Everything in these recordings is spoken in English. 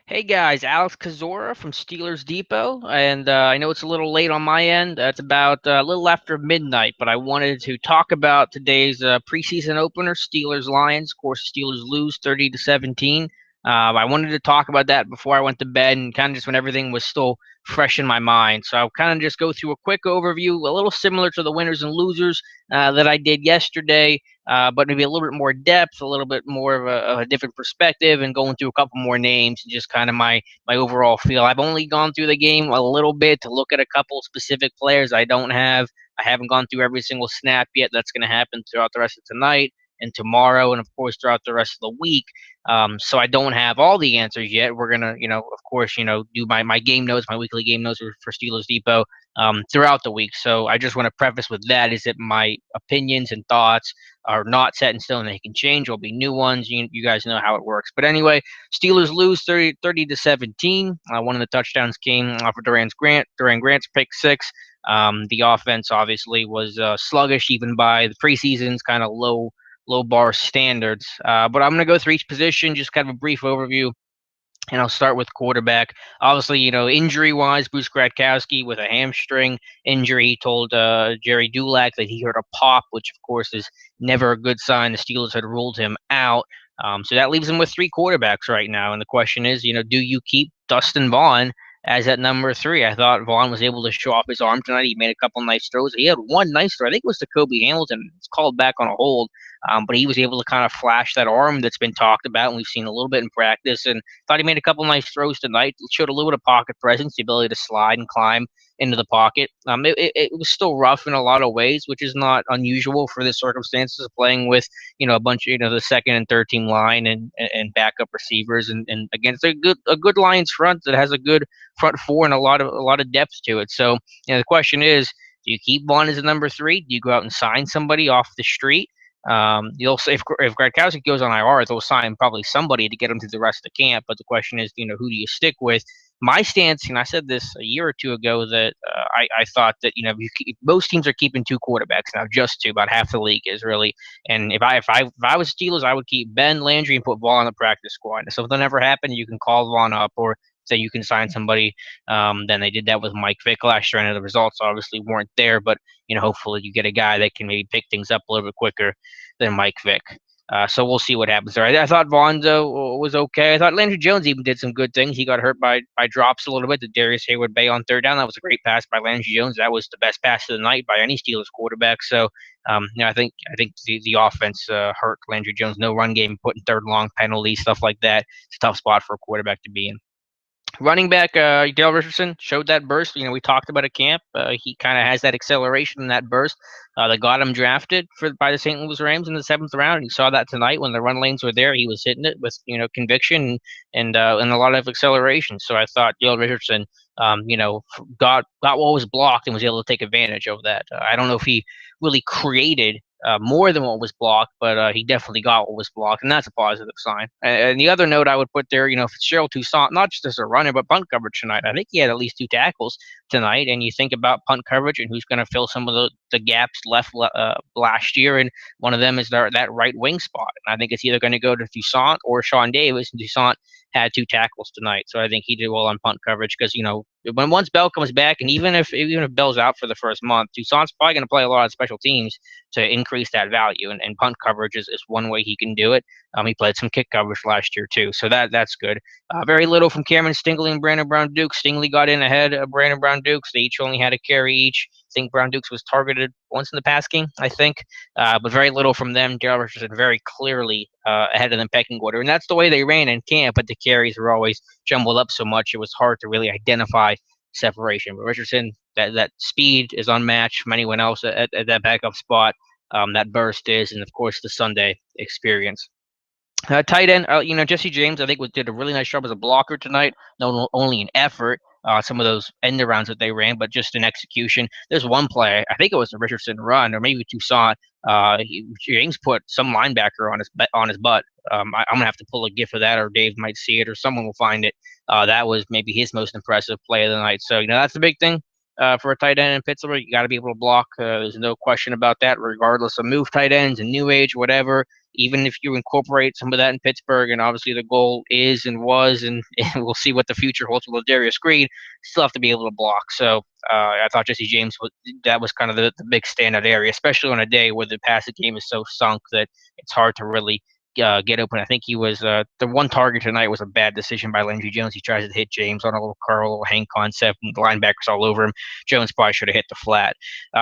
Hey guys, Alex Kozora from Steelers Depot, and I know it's a little late on my end. It's about a little after midnight, but I wanted to talk about today's preseason opener, Steelers Lions. Of course, the Steelers lose 30-17. I wanted to talk about that before I went to bed, and kind of just when everything was still fresh in my mind. So I'll kind of just go through a quick overview, a little similar to the winners and losers that I did yesterday, but maybe a little bit more depth, a little bit more of a different perspective, and going through a couple more names and just kind of my overall feel. I've only gone through the game a little bit to look at a couple specific players. I haven't gone through every single snap yet. That's going to happen throughout the rest of tonight and tomorrow, and of course throughout the rest of the week. So I don't have all the answers yet. We're gonna, of course, do my game notes, my weekly game notes for Steelers Depot throughout the week. So I just want to preface with that: is that my opinions and thoughts are not set in stone. They can change. There'll be new ones. You guys know how it works. But anyway, Steelers lose 30-17. One of the touchdowns came off of Duran Grant's pick six. The offense obviously was sluggish even by the preseason's kind of low bar standards. But I'm going to go through each position, just kind of a brief overview, and I'll start with quarterback. Obviously, injury wise, Bruce Gradkowski with a hamstring injury. He told Jerry Dulac that he heard a pop, which of course is never a good sign. The Steelers had ruled him out. So that leaves him with three quarterbacks right now. And the question is, do you keep Dustin Vaughn as at number three? I thought Vaughn was able to show off his arm tonight. He made a couple nice throws. He had one nice throw. I think it was to Kobe Hamilton. It's called back on a hold. But he was able to kind of flash that arm that's been talked about, and we've seen a little bit in practice. And thought he made a couple nice throws tonight. Showed a little bit of pocket presence, the ability to slide and climb into the pocket. It was still rough in a lot of ways, which is not unusual for the circumstances of playing with a bunch of the second and third team line and backup receivers and against a good Lions front that has a good front four and a lot of depth to it. So the question is, do you keep Vaughn as a number three? Do you go out and sign somebody off the street? You'll say if Gradkowski goes on IR, they'll sign probably somebody to get him through the rest of the camp. But the question is, who do you stick with? My stance, and I said this a year or two ago, that I thought that most teams are keeping two quarterbacks now, just two. About half the league is really. And if I was Steelers, I would keep Ben Landry and put Vaughn on the practice squad. And so if that never happened, you can call Vaughn up or say you can sign somebody. Then they did that with Mike Vick last year, and the results obviously weren't there. But hopefully you get a guy that can maybe pick things up a little bit quicker than Mike Vick. So we'll see what happens there. I thought Vonzo was okay. I thought Landry Jones even did some good things. He got hurt by drops a little bit. The Darius Hayward Bay on third down. That was a great pass by Landry Jones. That was the best pass of the night by any Steelers quarterback. So I think the offense hurt Landry Jones. No run game, putting third long penalties, stuff like that. It's a tough spot for a quarterback to be in. Running back, Dale Richardson showed that burst. We talked about at camp. He kind of has that acceleration and that burst that got him drafted by the St. Louis Rams in the seventh round. You saw that tonight when the run lanes were there. He was hitting it with conviction and a lot of acceleration. So I thought Dale Richardson, got what was blocked and was able to take advantage of that. I don't know if he really created more than what was blocked, but he definitely got what was blocked, and that's a positive sign. And the other note I would put there, Fitzgerald Toussaint, not just as a runner, but punt coverage tonight. I think he had at least two tackles tonight, and you think about punt coverage and who's going to fill some of the gaps left last year, and one of them is that right wing spot. And I think it's either going to go to Toussaint or Sean Davis, and Toussaint had two tackles tonight, so I think he did well on punt coverage because when once Bell comes back, and even if Bell's out for the first month, Toussaint's probably going to play a lot of special teams to increase that value, and punt coverage is one way he can do it. He played some kick coverage last year too, so that's good. Very little from Cameron Stingley and Brandon Brown Dukes. Stingley got in ahead of Brandon Brown Dukes. They each only had a carry each. I think Brown Dukes was targeted once in the pass game, I think, but very little from them. Darrell Richardson very clearly ahead of them pecking order, and that's the way they ran in camp. But the carries were always jumbled up so much it was hard to really identify separation. But Richardson, that speed is unmatched from anyone else at that backup spot. That burst is, and of course the Sunday experience. Tight end, Jesse James, I think did a really nice job as a blocker tonight. Not only in effort, some of those end arounds that they ran, but just in execution. There's one play, I think it was a Richardson run, or maybe Toussaint. James put some linebacker on his butt. I'm gonna have to pull a gif of that, or Dave might see it, or someone will find it. That was maybe his most impressive play of the night. So that's the big thing. For a tight end in Pittsburgh, you got to be able to block. There's no question about that, regardless of move tight ends and new age, whatever. even if you incorporate some of that in Pittsburgh, and obviously the goal is and was, and, and we'll see what the future holds with Darius Green, still have to be able to block. So I thought Jesse James that was kind of the big standout area, especially on a day where the passing game is so sunk that it's hard to really get open. I think he was the one target tonight was a bad decision by Landry Jones. He tries to hit James on a little curl, a little hang concept, and the linebackers all over him. Jones probably should have hit the flat.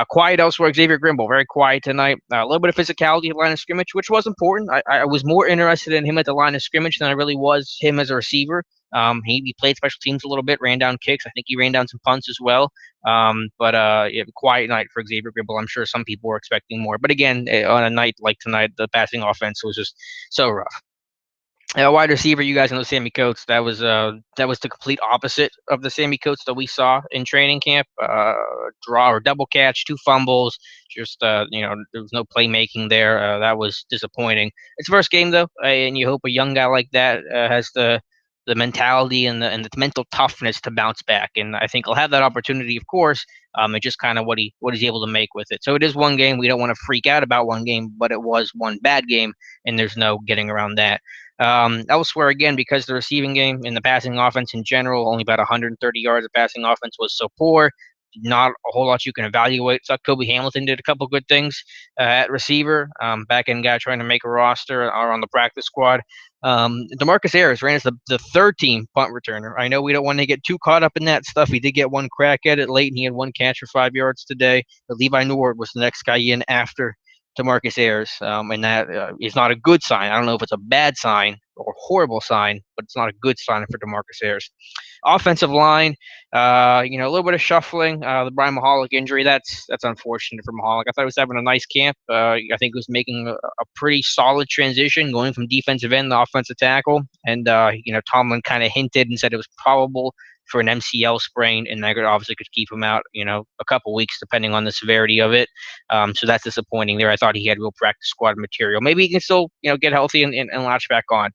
Quiet elsewhere, Xavier Grimble, very quiet tonight. A little bit of physicality at the line of scrimmage, which was important. I was more interested in him at the line of scrimmage than I really was him as a receiver. He played special teams a little bit, ran down kicks. I think he ran down some punts as well. But quiet night for Xavier Grimble. I'm sure some people were expecting more. But again, on a night like tonight, the passing offense was just so rough. Wide receiver, you guys know Sammy Coates. That was the complete opposite of the Sammy Coates that we saw in training camp. Draw or double catch, 2 fumbles. Just there was no playmaking there. That was disappointing. It's first game though, and you hope a young guy like that has the mentality and the mental toughness to bounce back. And I think he'll have that opportunity, of course. And just kind of what he's able to make with it. So it is one game. We don't want to freak out about one game, but it was one bad game, and there's no getting around that. Elsewhere, again, because the receiving game and the passing offense in general, only about 130 yards of passing offense was so poor. Not a whole lot you can evaluate. So Kobe Hamilton did a couple good things at receiver. Back end guy trying to make a roster or on the practice squad. Demarcus Harris ran as the third team punt returner. I know we don't want to get too caught up in that stuff. He did get one crack at it late, and he had one catch for 5 yards today. But Levi Nord was the next guy in after Demarcus Harris, and that is not a good sign. I don't know if it's a bad sign or a horrible sign, but it's not a good sign for Demarcus Harris. Offensive line, a little bit of shuffling. The Brian Mahalik injury, that's unfortunate for Mahalik. I thought he was having a nice camp. I think he was making a pretty solid transition, going from defensive end to offensive tackle. And Tomlin kind of hinted and said it was probable for an MCL sprain, and that obviously could keep him out, a couple weeks depending on the severity of it. So that's disappointing there. I thought he had real practice squad material. Maybe he can still, get healthy and latch back on.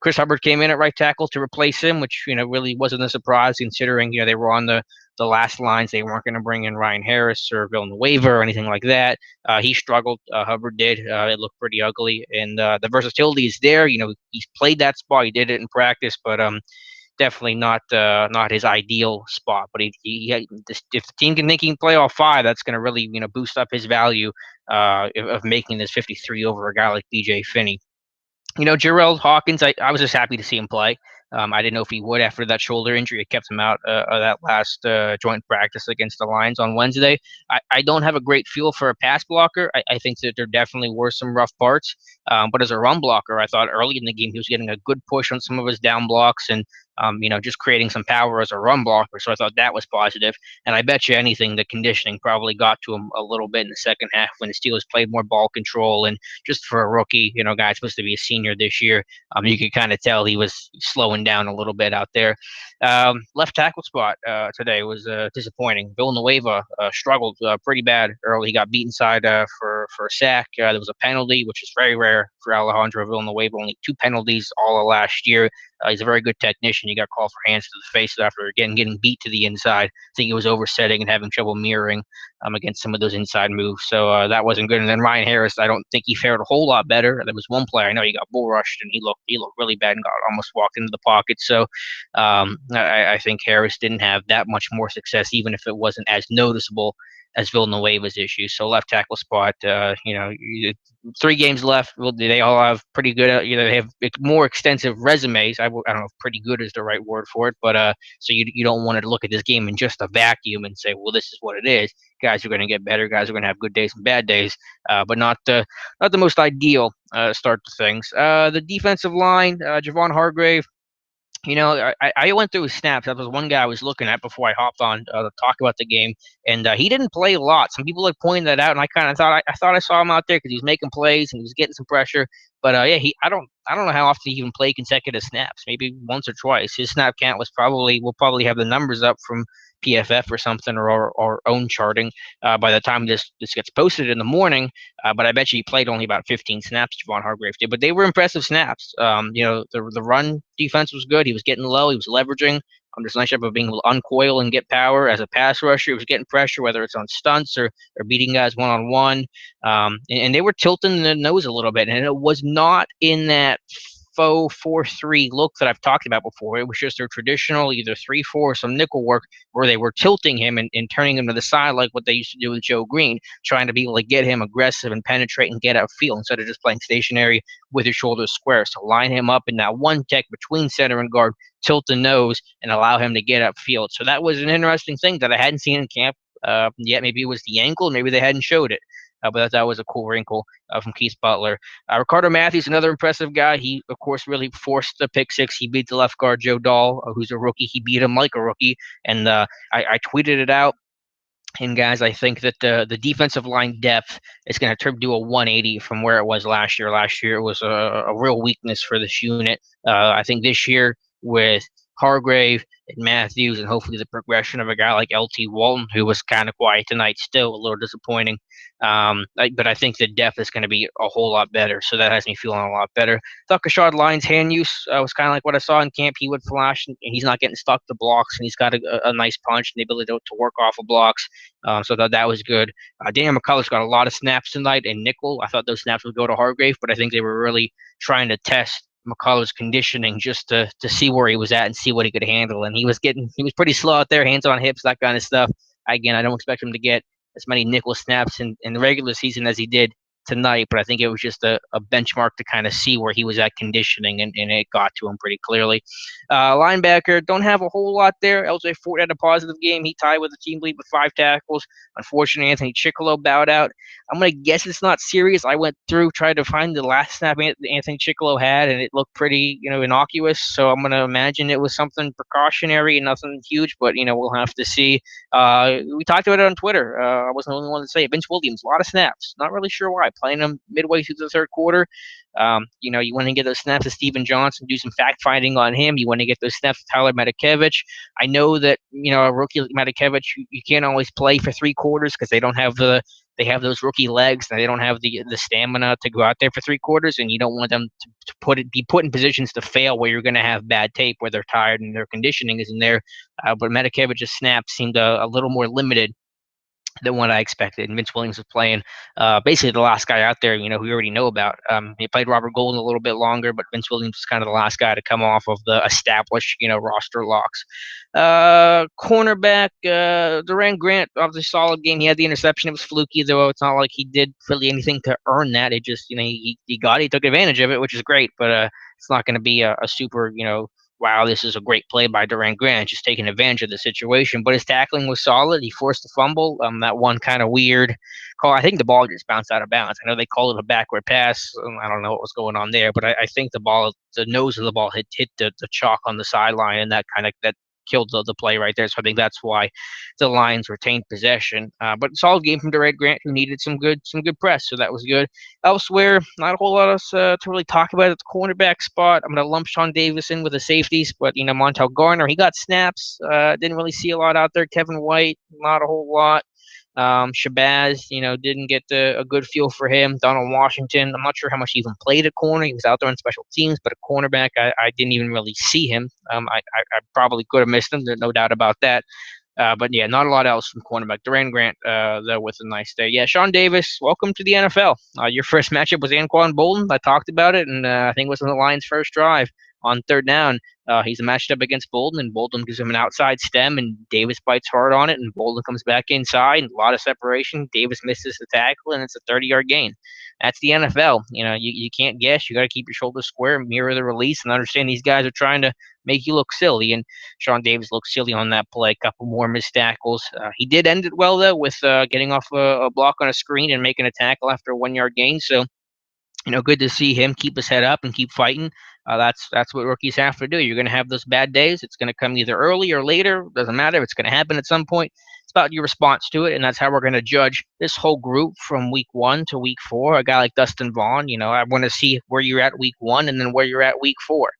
Chris Hubbard came in at right tackle to replace him, which really wasn't a surprise considering they were on the last lines. They weren't going to bring in Ryan Harris or Villanueva or anything like that. He struggled. Hubbard did. It looked pretty ugly, and the versatility is there. He's played that spot. He did it in practice, but definitely not his ideal spot. But if the team can think he can play all 5, that's going to really boost up his value of making this 53 over a guy like BJ Finney. Gerald Hawkins, I was just happy to see him play. I didn't know if he would after that shoulder injury. It kept him out of that last joint practice against the Lions on Wednesday. I don't have a great feel for a pass blocker. I think that there definitely were some rough parts. But as a run blocker, I thought early in the game he was getting a good push on some of his down blocks and just creating some power as a run blocker. So I thought that was positive. And I bet you anything, the conditioning probably got to him a little bit in the second half when the Steelers played more ball control. And just for a rookie, guy supposed to be a senior this year, you could kind of tell he was slowing down a little bit out there. Left tackle spot today was disappointing. Villanueva struggled pretty bad early. He got beat inside for a sack. There was a penalty, which is very rare for Alejandro Villanueva. Only 2 penalties all of last year. He's a very good technician. He got called for hands to the face after getting beat to the inside. I think he was oversetting and having trouble mirroring against some of those inside moves. So that wasn't good. And then Ryan Harris, I don't think he fared a whole lot better. There was one player I know he got bull rushed and he looked really bad and got almost walked into the pocket. So I think Harris didn't have that much more success, even if it wasn't as noticeable as Villanueva's issues. So left tackle spot, 3 games left. Well, they all have pretty good, they have more extensive resumes. I don't know if pretty good is the right word for it, but so you don't want to look at this game in just a vacuum and say, well, this is what it is. Guys are going to get better. Guys are going to have good days and bad days, but not the most ideal start to things. The defensive line, Javon Hargrave. I went through his snaps. That was one guy I was looking at before I hopped on to talk about the game, and he didn't play a lot. Some people had pointed that out, and I kind of thought I saw him out there because he was making plays and he was getting some pressure. But I don't know how often he even played consecutive snaps. Maybe once or twice. His snap count we'll probably have the numbers up from PFF or something or our own charting by the time this gets posted in the morning. But I bet you he played only about 15 snaps, Javon Hargrave did. But they were impressive snaps. The run defense was good. He was getting low. He was leveraging. There's a nice job of being able to uncoil and get power as a pass rusher. He was getting pressure, whether it's on stunts or beating guys one-on-one. And they were tilting the nose a little bit, and it was not in that faux 4-3 look that I've talked about before. It was just their traditional either 3-4 or some nickel work where they were tilting him and turning him to the side like what they used to do with Joe Green, trying to be able to get him aggressive and penetrate and get outfield instead of just playing stationary with his shoulders square. So line him up in that one tech between center and guard, tilt the nose, and allow him to get upfield. So that was an interesting thing that I hadn't seen in camp yet. Maybe it was the ankle, maybe they hadn't showed it. But that was a cool wrinkle from Keith Butler. Ricardo Matthews, another impressive guy. He, of course, really forced the pick six. He beat the left guard, Joe Dahl, who's a rookie. He beat him like a rookie. And I tweeted it out. And guys, I think that the defensive line depth is going to do a 180 from where it was last year. Last year it was a real weakness for this unit. I think this year with Hargrave and Matthews, and hopefully the progression of a guy like LT Walton, who was kind of quiet tonight, still a little disappointing. But I think the depth is going to be a whole lot better, so that has me feeling a lot better. Thought Kashad Lyons' hand use was kind of like what I saw in camp. He would flash, and he's not getting stuck to blocks, and he's got a nice punch and the ability to work off of blocks. So I thought that was good. Daniel McCullers got a lot of snaps tonight in nickel. I thought those snaps would go to Hargrave, but I think they were really trying to test McCullers' conditioning just to see where he was at and see what he could handle. And he was pretty slow out there, hands on hips, that kind of stuff. Again, I don't expect him to get as many nickel snaps in the regular season as he did tonight, but I think it was just a benchmark to kind of see where he was at conditioning, and it got to him pretty clearly. Linebacker, don't have a whole lot there. LJ Fort had a positive game. He tied with the team lead with 5 tackles. Unfortunately, Anthony Chickillo bowed out. I'm going to guess it's not serious. I went through, tried to find the last snap Anthony Chickillo had, and it looked pretty, innocuous. So I'm going to imagine it was something precautionary and nothing huge, but, we'll have to see. We talked about it on Twitter. I wasn't the only one to say it. Vince Williams, a lot of snaps. Not really sure why. Playing him midway through the third quarter. You want to get those snaps to Steven Johnson, do some fact finding on him. You want to get those snaps to Tyler Matakevich. I know that, a rookie like Matakevich, you can't always play for 3 quarters because they don't have they have those rookie legs and they don't have the stamina to go out there for 3 quarters, and you don't want them to be put in positions to fail where you're going to have bad tape where they're tired and their conditioning isn't there. But Matakevich's snaps seemed a little more limited than what I expected. And Vince Williams was playing basically the last guy out there, who we already know about. He played Robert Golden a little bit longer, but Vince Williams was kind of the last guy to come off of the established, roster locks. Cornerback, Duran Grant, obviously solid game. He had the interception. It was fluky, though. It's not like he did really anything to earn that. It just, he took advantage of it, which is great, but it's not going to be a super, wow, this is a great play by Duran Grant, just taking advantage of the situation. But his tackling was solid. He forced a fumble. That one kind of weird call. I think the ball just bounced out of bounds. I know they called it a backward pass. I don't know what was going on there, but I think the nose of the ball hit the chalk on the sideline, and that killed the play right there. So I think that's why the Lions retained possession. But solid game from Duran Grant, who needed some good press, so that was good. Elsewhere, not a whole lot else to really talk about at the cornerback spot. I'm going to lump Sean Davis in with the safeties, but Montel Garner, he got snaps. Didn't really see a lot out there. Kevin White, not a whole lot. Shabazz, didn't get a good feel for him. Donald Washington, I'm not sure how much he even played at corner. He was out there on special teams, but at cornerback, I didn't even really see him. I probably could have missed him. There's no doubt about that. But yeah, not a lot else from cornerback. Duran Grant, though, with a nice day. Yeah, Sean Davis, welcome to the NFL. Your first matchup was Anquan Bolden. I talked about it, and I think it was on the Lions' first drive on third down. He's matched up against Bolden, and Bolden gives him an outside stem, and Davis bites hard on it, and Bolden comes back inside, and a lot of separation. Davis misses the tackle, and it's a 30-yard gain. That's the NFL. You can't guess. You got to keep your shoulders square, mirror the release, and understand these guys are trying to make you look silly. And Sean Davis looked silly on that play. A couple more missed tackles. He did end it well, though, with getting off a block on a screen and making a tackle after a 1-yard gain. So, good to see him keep his head up and keep fighting. That's what rookies have to do. You're going to have those bad days. It's going to come either early or later. Doesn't matter. It's going to happen at some point. It's about your response to it, and that's how we're going to judge this whole group from week 1 to week 4. A guy like Dustin Vaughn, I want to see where you're at week 1 and then where you're at week 4,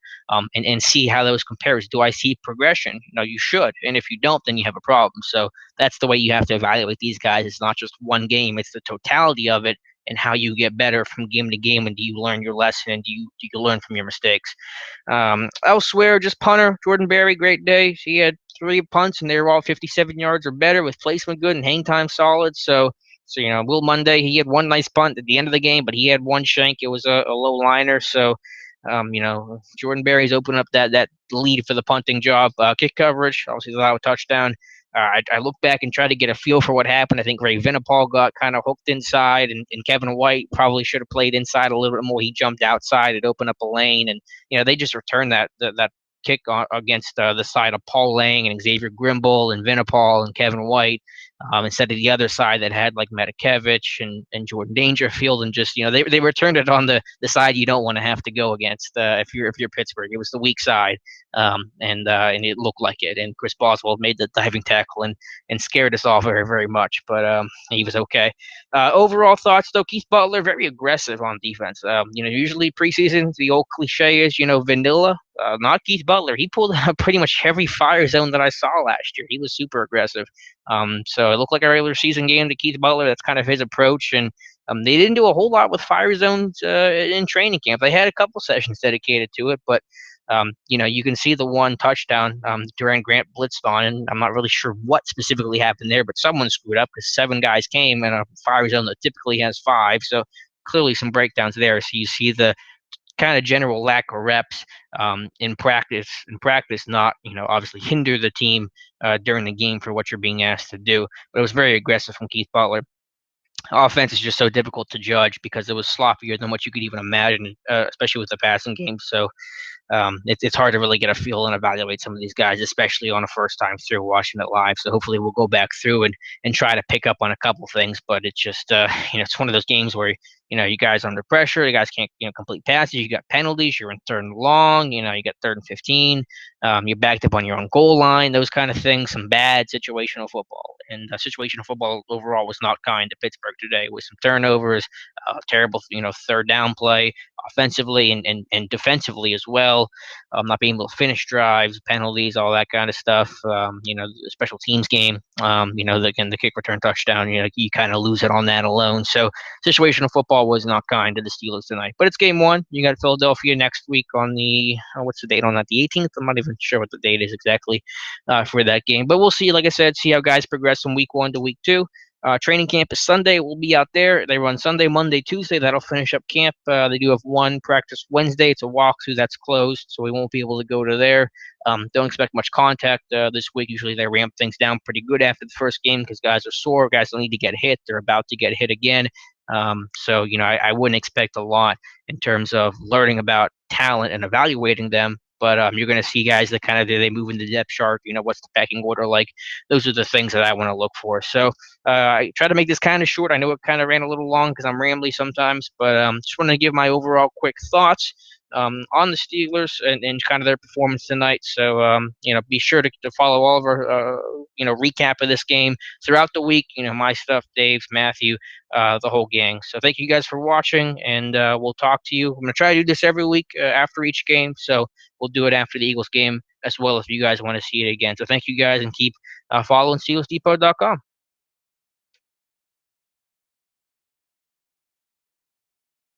and see how those compares. Do I see progression? You should, and if you don't, then you have a problem. So that's the way you have to evaluate these guys. It's not just one game. It's the totality of it. and how you get better from game to game, and do you learn your lesson, and do you learn from your mistakes. Elsewhere, just punter Jordan Berry, great day. He had 3 punts, and they were all 57 yards or better with placement good and hang time solid. So Will Monday, he had one nice punt at the end of the game, but he had one shank. It was a low liner. So, Jordan Berry's opened up that lead for the punting job. Kick coverage, obviously, allowed a touchdown. I look back and try to get a feel for what happened. I think Ray Vinipal got kind of hooked inside, and Kevin White probably should have played inside a little bit more. He jumped outside, it opened up a lane, and they just returned that kick against the side of Paul Lang and Xavier Grimble and Vinipal and Kevin White, instead of the other side that had like Metakevich and Jordan Dangerfield, and just they returned it on the side you don't want to have to go against if you're Pittsburgh. It was the weak side, and it looked like it. And Chris Boswell made the diving tackle and scared us all very, very much, but he was okay. Overall thoughts though, Keith Butler very aggressive on defense. Usually preseason the old cliche is vanilla. Not Keith Butler. He pulled out pretty much every fire zone that I saw last year. He was super aggressive. So it looked like a regular season game to Keith Butler. That's kind of his approach. And they didn't do a whole lot with fire zones in training camp. They had a couple sessions dedicated to it, but you can see the one touchdown Duran Grant blitzed on, and I'm not really sure what specifically happened there, but someone screwed up because 7 guys came in a fire zone that typically has 5. So clearly some breakdowns there. So you see the kind of general lack of reps in practice. Not obviously hinder the team during the game for what you're being asked to do. But it was very aggressive from Keith Butler. Offense is just so difficult to judge because it was sloppier than what you could even imagine, especially with the passing game. So it's hard to really get a feel and evaluate some of these guys, especially on a first time through watching it live. So hopefully we'll go back through and try to pick up on a couple things. But it's just it's one of those games where you guys are under pressure. You guys can't complete passes. You got penalties. You're in 3rd and long. You got 3rd and 15. You're backed up on your own goal line. Those kind of things. Some bad situational football. And situational football overall was not kind to Pittsburgh today, with some turnovers, terrible 3rd down play offensively and defensively as well. Not being able to finish drives, penalties, all that kind of stuff. The special teams game. The kick return touchdown. You kind of lose it on that alone. So situational football was not kind to the Steelers tonight. But it's game 1. You got Philadelphia next week on the what's the date on that? The 18th. I'm not even sure what the date is exactly for that game. But we'll see. Like I said, see how guys progress from week 1 to week 2. Training camp is Sunday. We'll be out there. They run Sunday, Monday, Tuesday. That'll finish up camp. They do have one practice Wednesday. It's a walkthrough that's closed, so we won't be able to go to there. Don't expect much contact this week. Usually they ramp things down pretty good after the first game because guys are sore. Guys don't need to get hit. They're about to get hit again. So I wouldn't expect a lot in terms of learning about talent and evaluating them. But you're going to see guys that kind of they move in the depth chart. What's the pecking order like? Those are the things that I want to look for. So I try to make this kind of short. I know it kind of ran a little long because I'm rambly sometimes, but just want to give my overall quick thoughts on the Steelers and kind of their performance tonight. So be sure to follow all of our recap of this game throughout the week. My stuff, Dave's, Matthew, the whole gang. So thank you guys for watching, and we'll talk to you. I'm gonna try to do this every week after each game. So we'll do it after the Eagles game as well if you guys want to see it again. So thank you guys, and keep following SteelersDepot.com.